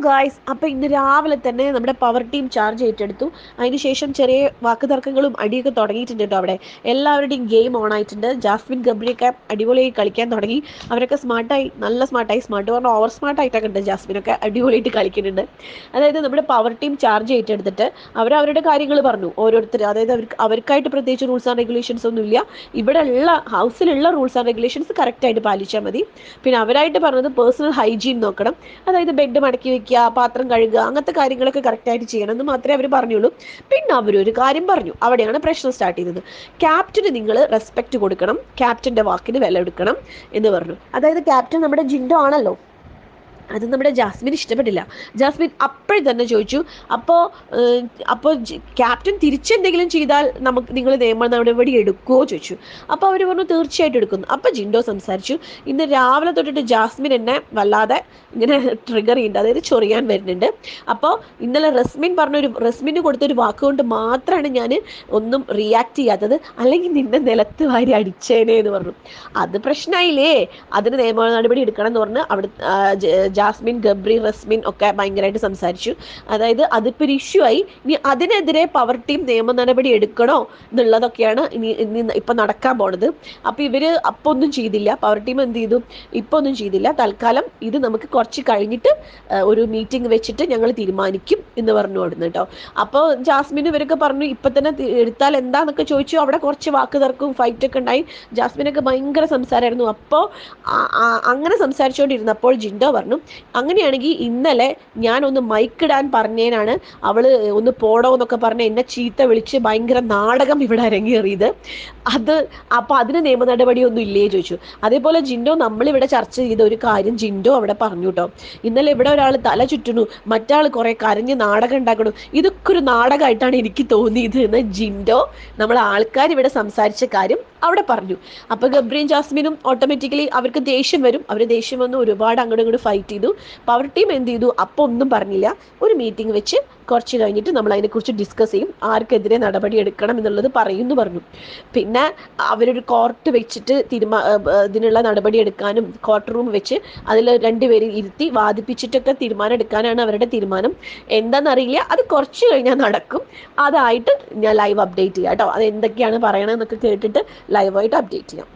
Guys, അപ്പോൾ ഇന്ന് രാവിലെ തന്നെ നമ്മുടെ പവർ ടീം ചാർജ് ഏറ്റെടുത്തു. അതിനുശേഷം ചെറിയ വാക്കുതർക്കങ്ങളും അടിയൊക്കെ തുടങ്ങിയിട്ടുണ്ട് കേട്ടോ. അവിടെ എല്ലാവരുടെയും ഗെയിം ഓൺ ആയിട്ടുണ്ട്. ജാസ്മിൻ ഗബ്രിയൊക്കെ അടിപൊളിയായി കളിക്കാൻ തുടങ്ങി. അവരൊക്കെ സ്മാർട്ടായി, നല്ല സ്മാർട്ടായി. സ്മാർട്ട് പറഞ്ഞാൽ ഓവർ സ്മാർട്ടായിട്ടൊക്കെ ഉണ്ട്. ജാസ്മിനൊക്കെ അടിപൊളിയായിട്ട് കളിക്കുന്നുണ്ട്. അതായത് നമ്മുടെ പവർ ടീം ചാർജ് ഏറ്റെടുത്തിട്ട് അവരവരുടെ കാര്യങ്ങൾ പറഞ്ഞു ഓരോരുത്തർ. അതായത് അവർക്കായിട്ട് പ്രത്യേകിച്ച് റൂൾസ് ആൻഡ് റെഗുലേഷൻസ് ഒന്നും ഇല്ല. ഇവിടെ ഉള്ള ഹൗസിലുള്ള റൂൾസ് ആൻഡ് റെഗുലേഷൻസ് കറക്റ്റായിട്ട് പാലിച്ചാൽ മതി. പിന്നെ അവരായിട്ട് പറഞ്ഞത് പേഴ്സണൽ ഹൈജീൻ നോക്കണം. അതായത് ബെഡ് മടക്കി വെക്കുക, പാത്രം കഴുകുക, അങ്ങനത്തെ കാര്യങ്ങളൊക്കെ കറക്റ്റായിട്ട് ചെയ്യണം എന്ന് മാത്രമേ അവർ പറഞ്ഞുള്ളൂ. പിന്നെ അവരൊരു കാര്യം പറഞ്ഞു. അവിടെയാണ് പ്രശ്നം സ്റ്റാർട്ട് ചെയ്തത്. ക്യാപ്റ്റന് നിങ്ങൾ റെസ്പെക്റ്റ് കൊടുക്കണം, ക്യാപ്റ്റൻ്റെ വാക്കിന് വില എടുക്കണം എന്ന് പറഞ്ഞു. അതായത് ക്യാപ്റ്റൻ നമ്മുടെ ജിൻഡോ ആണല്ലോ. അത് നമ്മുടെ ജാസ്മിന് ഇഷ്ടപ്പെട്ടില്ല. ജാസ്മിൻ അപ്പോഴും തന്നെ ചോദിച്ചു, അപ്പോൾ ക്യാപ്റ്റൻ തിരിച്ചെന്തെങ്കിലും ചെയ്താൽ നിങ്ങൾ നിയമ നടപടി എടുക്കുമോ ചോദിച്ചു. അപ്പോൾ അവർ പറഞ്ഞു തീർച്ചയായിട്ടും എടുക്കുന്നു. അപ്പോൾ ജിൻഡോ സംസാരിച്ചു. ഇന്ന് രാവിലെ തൊട്ടിട്ട് ജാസ്മിൻ എന്നെ വല്ലാതെ ഇങ്ങനെ ട്രിഗർ ചെയ്യുന്നുണ്ട്, അതായത് ചൊറിയാൻ വരുന്നുണ്ട്. അപ്പോൾ ഇന്നലെ റസ്മിന് കൊടുത്തൊരു വാക്കുകൊണ്ട് മാത്രമാണ് ഞാൻ ഒന്നും റിയാക്ട് ചെയ്യാത്തത്, അല്ലെങ്കിൽ നിന്നെ നിലത്ത് വാരി അടിച്ചേനെ എന്ന് പറഞ്ഞു. അത് പ്രശ്നമായില്ലേ, അതിന് നിയമ നടപടി എടുക്കണം എന്ന് പറഞ്ഞ് അവിടെ ജാസ്മിൻ, ഗബ്രി, റസ്മിൻ ഒക്കെ ഭയങ്കരമായിട്ട് സംസാരിച്ചു. അതായത് അതിപ്പോൾ ഒരു ഇഷ്യൂ ആയി. ഇനി അതിനെതിരെ പവർ ടീം നിയമ നടപടി എടുക്കണോ എന്നുള്ളതൊക്കെയാണ് ഇനി ഇപ്പം നടക്കാൻ പോണത്. അപ്പോൾ ഇവർ അപ്പോൾ ഒന്നും ചെയ്തില്ല. പവർ ടീം എന്ത് ചെയ്തു, ഇപ്പോൾ ഒന്നും ചെയ്തില്ല. തൽക്കാലം ഇത് നമുക്ക് കുറച്ച് കഴിഞ്ഞിട്ട് ഒരു മീറ്റിംഗ് വെച്ചിട്ട് ഞങ്ങൾ തീരുമാനിക്കും എന്ന് പറഞ്ഞു കൊടുന്നു കേട്ടോ. അപ്പോൾ ജാസ്മിൻ ഇവരൊക്കെ പറഞ്ഞു ഇപ്പം തന്നെ എടുത്താൽ എന്താന്നൊക്കെ ചോദിച്ചു. അവിടെ കുറച്ച് വാക്ക് തർക്കവും ഫൈറ്റൊക്കെ ഉണ്ടായി. ജാസ്മിനൊക്കെ ഭയങ്കര സംസാരമായിരുന്നു. അപ്പോൾ അങ്ങനെ സംസാരിച്ചുകൊണ്ടിരുന്നപ്പോൾ ജിൻഡോ പറഞ്ഞു, അങ്ങനെയാണെങ്കിൽ ഇന്നലെ ഞാനൊന്ന് മൈക്കിടാൻ പറഞ്ഞതിനാണ് അവൾ ഒന്ന് പോടോ എന്നൊക്കെ പറഞ്ഞ് എന്നെ ചീത്ത വിളിച്ച് ഭയങ്കര നാടകം ഇവിടെ അരങ്ങേറിയത്. അപ്പോൾ അതിന് നിയമ നടപടിയൊന്നും ഇല്ലേ ചോദിച്ചു. അതേപോലെ ജിൻഡോ നമ്മളിവിടെ ചർച്ച ചെയ്ത ഒരു കാര്യം ജിൻഡോ അവിടെ പറഞ്ഞു കേട്ടോ. ഇന്നലെ ഇവിടെ ഒരാൾ തല ചുറ്റണു, മറ്റാൾ കുറേ കരഞ്ഞ് നാടകം ഉണ്ടാക്കണു, ഇതൊക്കെ ഒരു നാടകമായിട്ടാണ് എനിക്ക് തോന്നിയത് എന്ന് ജിൻഡോ നമ്മൾ ആൾക്കാർ ഇവിടെ സംസാരിച്ച കാര്യം അവിടെ പറഞ്ഞു. അപ്പോൾ ഗബ്രിയും ജാസ്മിനും ഓട്ടോമാറ്റിക്കലി അവർക്ക് ദേഷ്യം വരും. അവർ ദേഷ്യം വന്ന് ഒരുപാട് അങ്ങോട്ടും ഇങ്ങോട്ട് ഫൈറ്റ് ചെയ്തു. പവർ ടീം എന്ത് ചെയ്തു, അപ്പോൾ ഒന്നും പറഞ്ഞില്ല. ഒരു മീറ്റിംഗ് വെച്ച് കുറച്ച് കഴിഞ്ഞിട്ട് നമ്മൾ അതിനെക്കുറിച്ച് ഡിസ്കസ് ചെയ്യും, ആർക്കെതിരെ നടപടി എടുക്കണം എന്നുള്ളത് പറയുമെന്ന് പറഞ്ഞു. പിന്നെ അവരൊരു കോർട്ട് വെച്ചിട്ട് ഇതിനുള്ള നടപടി എടുക്കാനും കോർട്ട് റൂം വെച്ച് അതിൽ രണ്ടുപേരും ഇരുത്തി വാദിപ്പിച്ചിട്ടൊക്കെ തീരുമാനം എടുക്കാനാണ് അവരുടെ തീരുമാനം. എന്താണെന്നറിയില്ല, അത് കുറച്ച് കഴിഞ്ഞാൽ നടക്കും. അതായിട്ട് ഞാൻ ലൈവ് അപ്ഡേറ്റ് ചെയ്യാം കേട്ടോ. അത് എന്തൊക്കെയാണ് പറയണമെന്നൊക്കെ കേട്ടിട്ട് ലൈവായിട്ട് അപ്ഡേറ്റ് ചെയ്യാം.